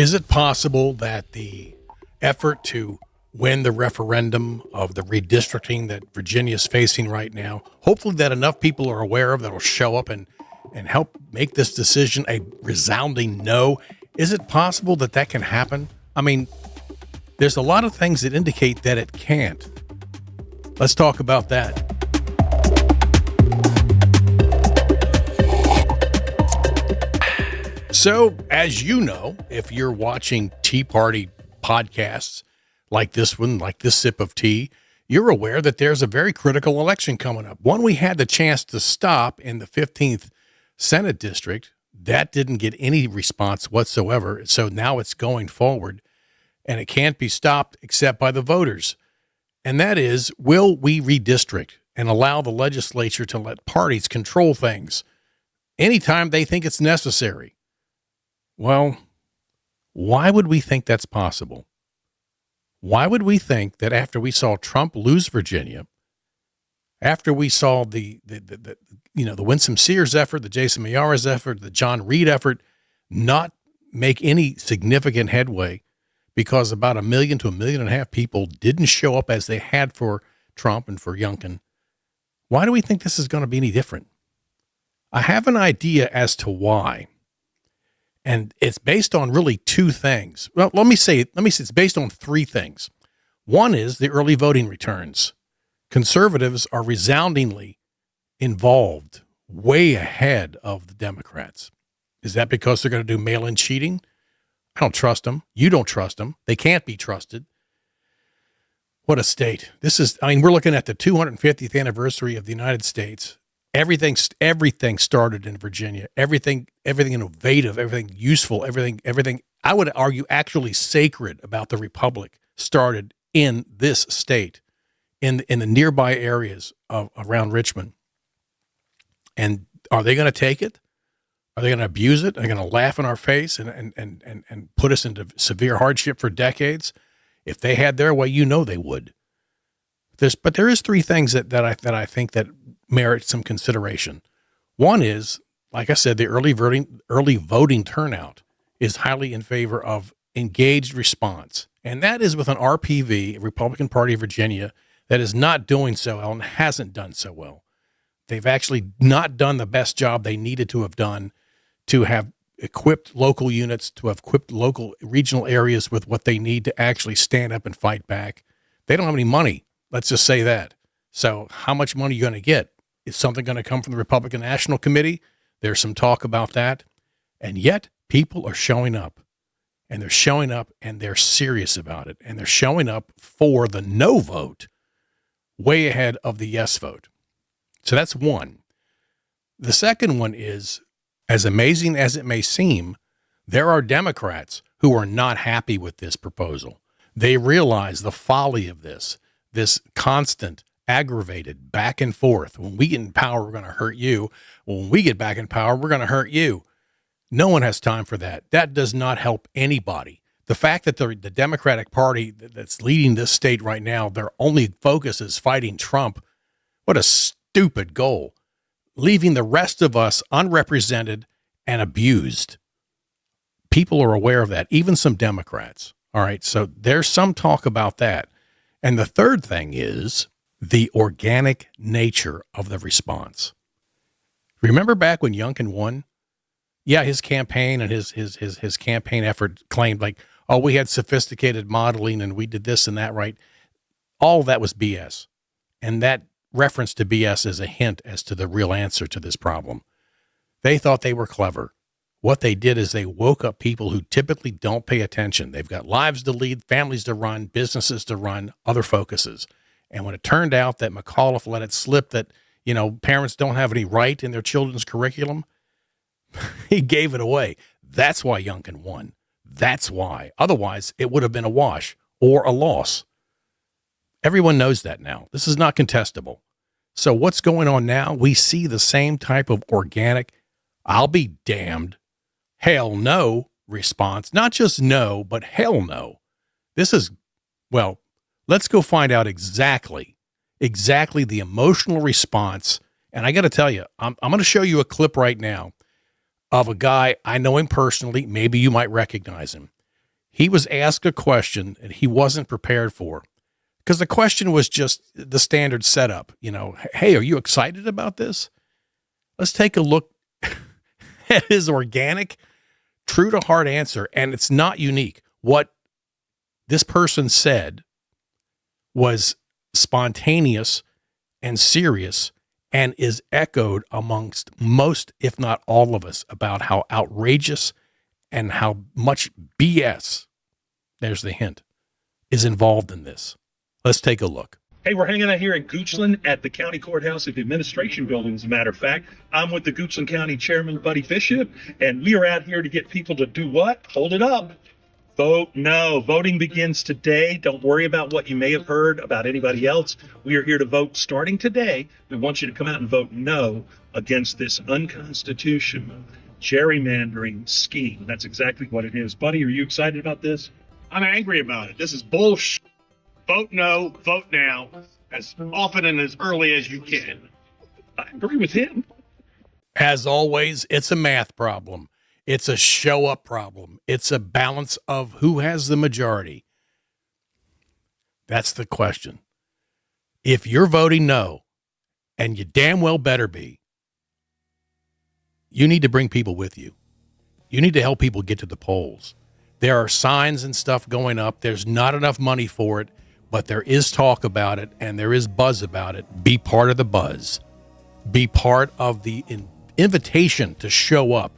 Is it possible that the effort to win the referendum of the redistricting that Virginia is facing right now, hopefully that enough people are aware of that will show up and help make this decision a resounding no? Is it possible that that can happen? I mean, there's a lot of things that indicate that it can't. Let's talk about that. So, as you know, if you're watching Tea Party podcasts like this one, like this sip of tea, you're aware that there's a very critical election coming up. One we had the chance to stop in the 15th Senate District. That didn't get any response whatsoever. So now it's going forward, and it can't be stopped except by the voters. And that is, will we redistrict and allow the legislature to let parties control things anytime they think it's necessary? Well, why would we think that's possible? Why would we think that after we saw Trump lose Virginia, after we saw the Winsome Sears effort, the Jason Miyares effort, the John Reed effort, not make any significant headway because about 1 million to 1.5 million people didn't show up as they had for Trump and for Youngkin? Why do we think this is going to be any different? I have an idea as to why. And it's based on really two things. Well, let me say it's based on three things. One is the early voting returns. Conservatives are resoundingly involved, way ahead of the Democrats. Is that because they're going to do mail-in cheating? I don't trust them. You don't trust them. They can't be trusted. What a state. We're looking at the 250th anniversary of the United States. Everything started in Virginia. Everything innovative, everything useful, everything I would argue actually sacred about the Republic started in this state, in the nearby areas around Richmond. And are they going to take it? Are they going to abuse it? Are they going to laugh in our face and put us into severe hardship for decades? If they had their way, they would. But there is three things that I think that merit some consideration. One is, like I said, the early voting turnout is highly in favor of engaged response. And that is with an RPV, Republican Party of Virginia, that is not doing so well and hasn't done so well. They've actually not done the best job they needed to have done to have equipped local units, to have equipped local regional areas with what they need to actually stand up and fight back. They don't have any money. Let's just say that. So how much money are you going to get? Is something going to come from the Republican National Committee? There's some talk about that. And yet people are showing up, and they're showing up and they're serious about it. And they're showing up for the no vote way ahead of the yes vote. So that's one. The second one is, as amazing as it may seem, there are Democrats who are not happy with this proposal. They realize the folly of this constant, aggravated back and forth. When we get in power, we're going to hurt you. When we get back in power, we're going to hurt you. No one has time for that. That does not help anybody. The fact that the Democratic Party that's leading this state right now, their only focus is fighting Trump. What a stupid goal. Leaving the rest of us unrepresented and abused. People are aware of that, even some Democrats. All right, so there's some talk about that. And the third thing is the organic nature of the response. Remember back when Youngkin won? Yeah, his campaign and his campaign effort claimed we had sophisticated modeling and we did this and that, right? All of that was BS. And that reference to BS is a hint as to the real answer to this problem. They thought they were clever. What they did is they woke up people who typically don't pay attention. They've got lives to lead, families to run, businesses to run, other focuses. And when it turned out that McAuliffe let it slip that, parents don't have any right in their children's curriculum, he gave it away. That's why Youngkin won. That's why. Otherwise, it would have been a wash or a loss. Everyone knows that now. This is not contestable. So what's going on now? We see the same type of organic, I'll be damned, hell no response. Not just no, but hell no. This is, let's go find out exactly the emotional response. And I got to tell you, I'm going to show you a clip right now of a guy, I know him personally, maybe you might recognize him. He was asked a question that he wasn't prepared for, because the question was just the standard setup. Hey, are you excited about this? Let's take a look at his organic, true to heart answer. And it's not unique. What this person said was spontaneous and serious, and is echoed amongst most, if not all of us, about how outrageous and how much BS, there's the hint, is involved in this. Let's take a look. Hey, we're hanging out here in Goochland at the county courthouse at the administration building, as a matter of fact. I'm with the Goochland County Chairman, Buddy Bishop, and we are out here to get people to do what? Hold it up. Vote no. Voting begins today. Don't worry about what you may have heard about anybody else. We are here to vote starting today. We want you to come out and vote no against this unconstitutional gerrymandering scheme. That's exactly what it is. Buddy, are you excited about this? I'm angry about it. This is bullshit. Vote no, vote now, as often and as early as you can. I agree with him. As always, it's a math problem. It's a show up problem. It's a balance of who has the majority. That's the question. If you're voting no, and you damn well better be, you need to bring people with you. You need to help people get to the polls. There are signs and stuff going up. There's not enough money for it, but there is talk about it and there is buzz about it. Be part of the buzz. Be part of the invitation to show up.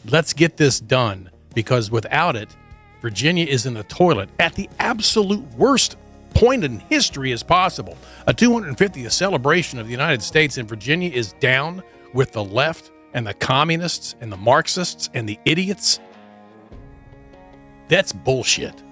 Let's get this done, because without it, Virginia is in the toilet at the absolute worst point in history as possible. A 250th celebration of the United States in Virginia is down with the left and the communists and the Marxists and the idiots. That's bullshit.